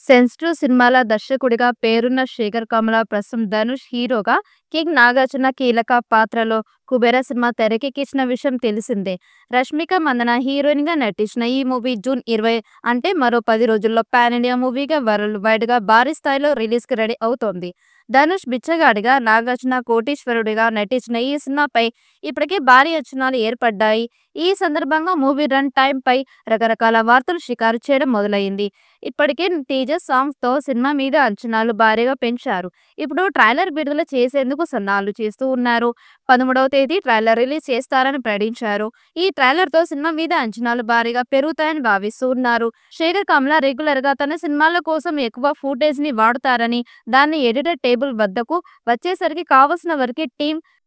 Sensitive సినిమాల దర్శకుడిగా పేరున్న శేఖర్ కమల ప్రస్తుతం ధనుష్ హీరోగా, కింగ్ నాగార్జున కీలక పాత్రలో కుబేర సినిమా తెరకెక్కించిన విషయం తెలిసిందే. రష్మిక మందన హీరోయిన్ గా నటించిన ఈ మూవీ జూన్ 20 అంటే మరో 10 రోజుల్లో పాన్ ఇండియా మూవీగా వరల్డ్ వైడ్ గా భారీ స్థాయిలో రిలీజ్ కి రెడీ అవుతోంది. ధనుష్ బిచ్చగాడిగా, నాగార్జున కోటీశ్వరుడిగా నటించిన ఈ సినిమాపై ఇప్పటికే భారీ అంచనాలు ఏర్పడ్డాయి. ఈ సందర్భంగా మూవీ రన్ టైం పై రకరకాల వార్తలు షికారు చేయడం మొదలైంది. ఇప్పటికే టీజర్ సాంగ్స్ తో సినిమా మీద అంచనాలు భారీగా పెంచారు. ఇప్పుడు ట్రైలర్ విడుదల చేసేందుకు సన్నాహాలు చేస్తూ ఉన్నారు. 13వ తేదీ ట్రైలర్ రిలీజ్ చేస్తారని ప్రకటించారు. ఈ ట్రైలర్ తో సినిమా మీద అంచనాలు భారీగా పెరుగుతాయని భావిస్తూ ఉన్నారు. శేఖర్ కమల రెగ్యులర్ గా తన సినిమాల కోసం ఎక్కువ ఫుటేజ్ ని వాడుతారని, దాన్ని ఎడిటర్ టేబుల్ వద్దకు వచ్చేసరికి కావలసిన వరకే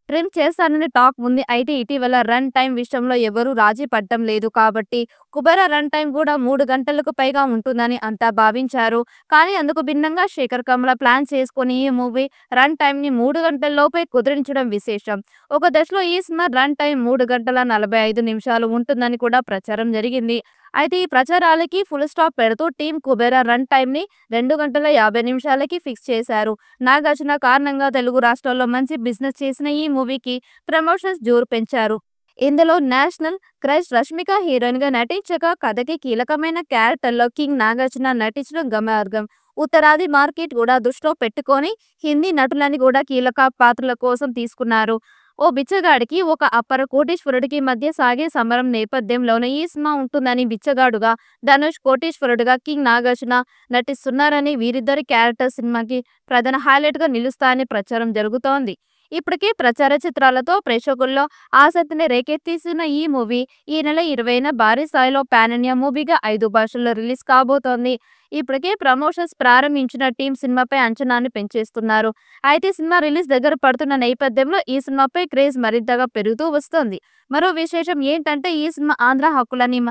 ట్రిమ్ చేస్తానని టాక్ ఉంది. అయితే ఇటీవల రన్ టైం విషయంలో ఎవరూ రాజీ పడటం లేదు కాబట్టి కుబేర రన్ టైం కూడా 3 గంటలకు పైగా ఉంటుందని అంతా భావించారు. కానీ అందుకు భిన్నంగా శేఖర్ కమల ప్లాన్ చేసుకుని ఈ మూవీ రన్ టైం ని 3 గంటల్లోపే కుదిరించడం విశేషం. ఒక దశలో ఈ సినిమా రన్ టైం 3 గంటల 45 నిమిషాలు ఉంటుందని కూడా ప్రచారం జరిగింది. అయితే ఈ ప్రచారాలకి ఫుల్ స్టాప్ పెడుతూ టీం కుబేర రన్ టైం ని 2 గంటల 50 నిమిషాలకి ఫిక్స్ చేశారు. నాగార్జున కారణంగా తెలుగు రాష్ట్రాల్లో మంచి బిజినెస్ చేసిన ఈ మూవీకి ప్రమోషన్స్ జోరు పెంచారు. ఇందులో నేషనల్ క్రష్ రష్మిక హీరోయిన్ గా నటించగా, కథకి కీలకమైన క్యారెక్టర్లో కింగ్ నాగార్జున నటించడం గమనార్హం. ఉత్తరాది మార్కెట్ కూడా దృష్టిలో పెట్టుకొని హిందీ నటులని కూడా కీలక పాత్రల కోసం తీసుకున్నారు. ఓ బిచ్చగాడికి, ఒక అపర కోటీశ్వరుడికి మధ్య సాగే సమరం నేపథ్యంలోనే ఈ సినిమా ఉంటుందని, బిచ్చగాడుగా ధనుష్, కోటీశ్వరుడుగా కింగ్ నాగార్జున నటిస్తున్నారని, వీరిద్దరి క్యారెక్టర్ సినిమాకి ప్రధాన హైలైట్ గా నిలుస్తాయని ప్రచారం జరుగుతోంది. ఇప్పటికే ప్రచార చిత్రాలతో ప్రేక్షకుల్లో ఆసక్తిని రేకెత్తిస్తున్న ఈ మూవీ ఈ నెల 20న భారీ స్థాయిలో పాన్ ఇండియా మూవీగా 5 భాషల్లో రిలీజ్ కాబోతోంది. ఇప్పటికే ప్రమోషన్స్ ప్రారంభించిన టీం సినిమాపై అంచనాన్ని పెంచేస్తున్నారు. అయితే సినిమా రిలీజ్ దగ్గర పడుతున్న నేపథ్యంలో ఈ సినిమాపై క్రేజ్ మరింతగా పెరుగుతూ వస్తోంది. మరో విశేషం ఏంటంటే, ఈ సినిమా ఆంధ్ర హక్కులని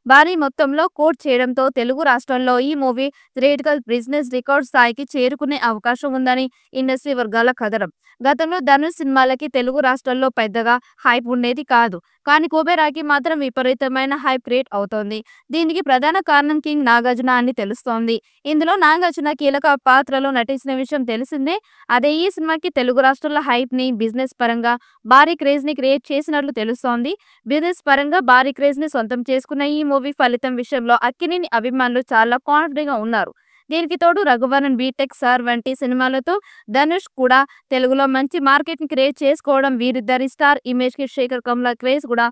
భారీ మొత్తంలో కోట్ చేయడంతో తెలుగు రాష్ట్రాల్లో ఈ మూవీ థియేట్రికల్ బిజినెస్ రికార్డ్ స్థాయికి చేరుకునే అవకాశం ఉందని ఇండస్ట్రీ వర్గాల కథనం. గతంలో ధనుష్ సినిమాలకి తెలుగు రాష్ట్రాల్లో పెద్దగా హైప్ ఉండేది కాదు. కానీ కుబేరాకి మాత్రం విపరీతమైన హైప్ క్రియేట్ అవుతోంది. దీనికి ప్రధాన కారణం కింగ్ నాగార్జున అని తెలుస్తోంది. ఇందులో నాగార్జున కీలక పాత్రలో నటించిన విషయం తెలిసిందే. అదే ఈ సినిమాకి తెలుగు రాష్ట్రాల హైప్ ని, బిజినెస్ పరంగా భారీ క్రేజ్ ని క్రియేట్ చేసినట్లు తెలుస్తోంది. బిజినెస్ పరంగా భారీ క్రేజ్ ని సొంతం చేసుకున్న ఈ మూవీ ఫలితం విషయంలో అక్కినేని అభిమానులు చాలా కాన్ఫిడెంట్ గా ఉన్నారు. దీనికి తోడు రఘువరన్, బీటెక్, సార్ వంటి సినిమాలతో ధనుష్ కూడా తెలుగులో మంచి మార్కెట్ ని క్రియేట్ చేసుకోవడం, వీరిద్దరి స్టార్ ఇమేజ్ కి శేఖర్ కమల క్రేజ్ కూడా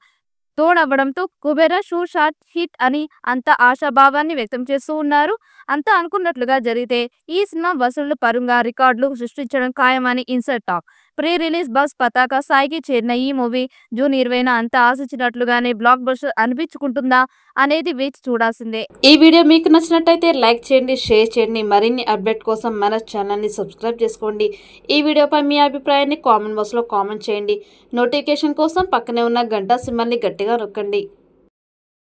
తోడవడంతో కుబేర షాట్ హిట్ అని అంతా ఆశాభావాన్ని వ్యక్తం చేస్తూ ఉన్నారు. అంతా అనుకున్నట్లుగా జరిగితే ఈ సినిమా వసూళ్ల పరంగా రికార్డులు సృష్టించడం ఖాయమని inside talk. Pre release bus పతాక స్థాయికి చేరిన ఈ మూవీ జూన్ 20న అంతా ఆశించినట్లుగానే బ్లాక్ బస్టర్ అనిపించుకుంటుందా అనేది వేచి చూడాల్సిందే. ఈ వీడియో మీకు నచ్చినట్టయితే లైక్ చేయండి, షేర్ చేయండి. మరిన్ని అప్డేట్ కోసం మన ఛానల్ని సబ్స్క్రైబ్ చేసుకోండి. ఈ వీడియోపై మీ అభిప్రాయాన్ని కామెంట్ బాక్స్లో కామెంట్ చేయండి. నోటిఫికేషన్ కోసం పక్కనే ఉన్న గంట సింబల్ని గట్టిగా నొక్కండి.